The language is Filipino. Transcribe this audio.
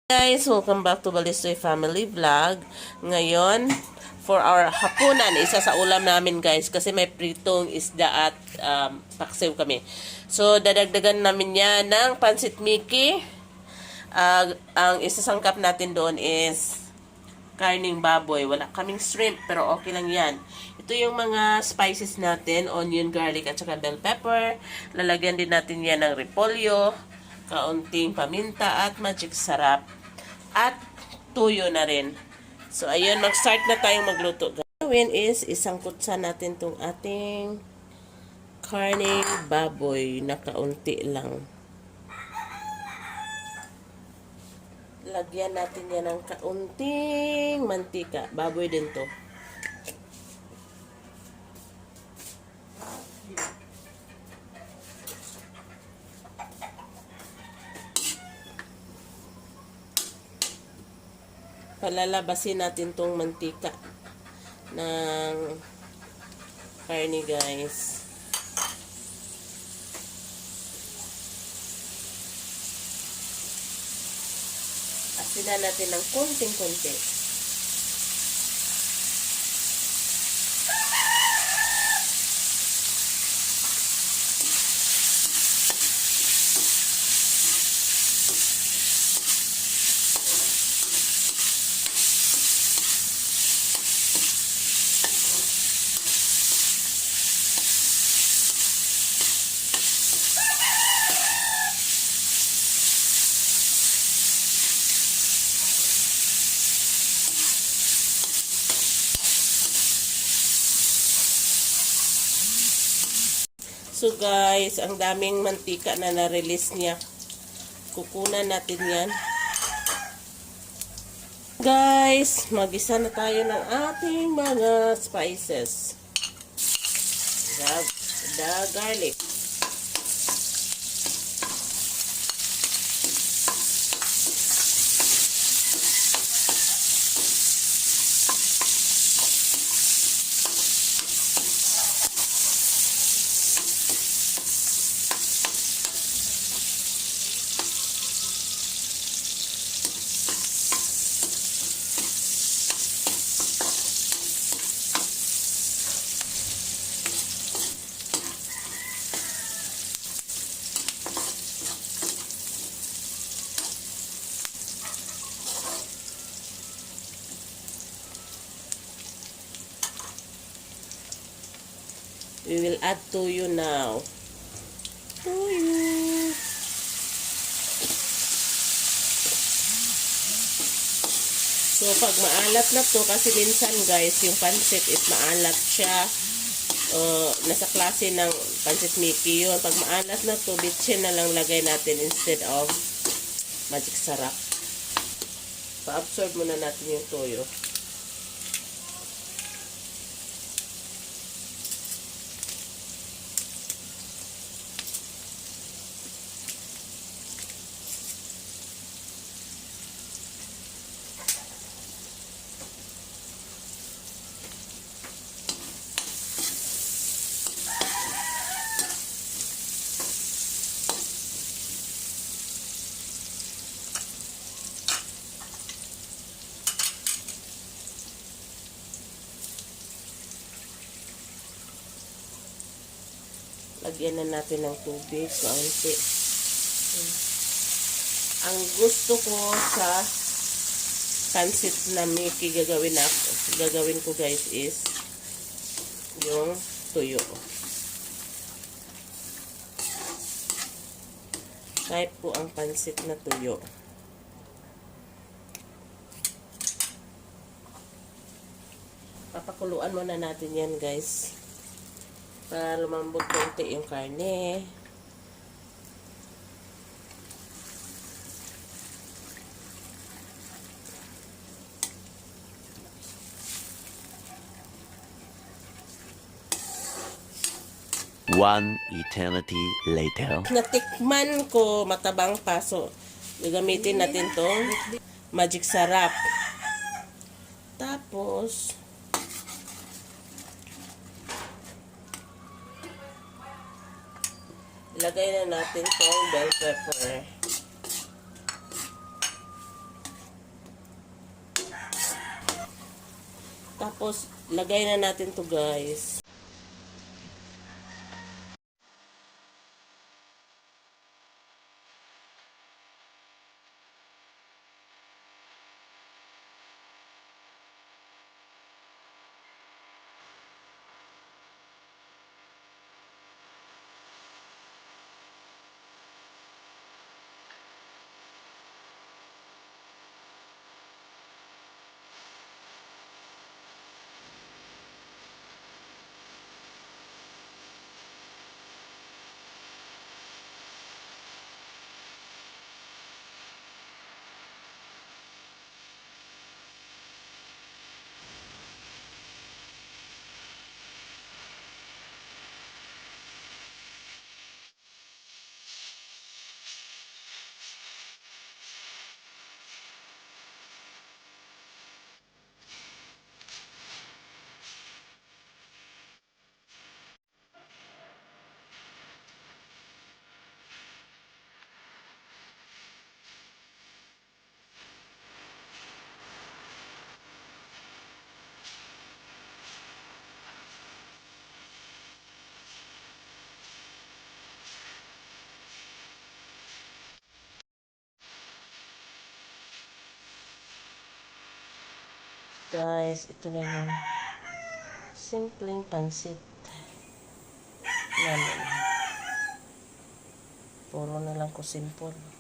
Guys, welcome back to Balistoy Family Vlog. Ngayon, for our hapunan, isa sa ulam namin guys, kasi may pritong isda at paksiw kami. So, dadagdagan namin yan ng pansit Mickey. Ang isasangkap natin doon is karning baboy. Wala kaming shrimp, pero okay lang yan. Ito yung mga spices natin, onion, garlic, at saka bell pepper. Lalagyan din natin yan ng repolyo, kaunting paminta, at magic sarap. At tuyo na rin. So, ayun, mag-start na tayong magluto. Gawin is, isangkutsa natin tong ating karning baboy na kaunti lang. Lagyan natin yan ng kaunting mantika. Baboy din to. Palalabasin natin tong mantika ng karne guys. Asinan natin ng konting-konti. So guys, ang daming mantika na na-release niya. Kukunan natin yan. Guys, magisa na tayo ng ating mga spices. The garlic. We will add toyo now. Toyo. So, pag maalat na to, kasi minsan guys, yung pancit is maalat siya. Nasa klase ng pancit Mickey yun. Pag maalat na to, bitchin na lang lagay natin instead of magic sarap. Pa-absorb muna natin yung toyo. Lagyan na natin ng tubig, kaunti. Ang gusto ko sa pancit na Mickey gagawin ko guys is yung tuyo. Type ko ang pancit na tuyo. Papakuluan muna natin yan guys. Para lumambot konti yung karne. One eternity later. Natikman ko matabang paso. Gagamitin natin tong magic sarap. Tapos ilagay na natin tong bell pepper. Tapos, lagay na natin to guys. Guys, ito na yung simpleng pansit namin. Puro na lang ko simple.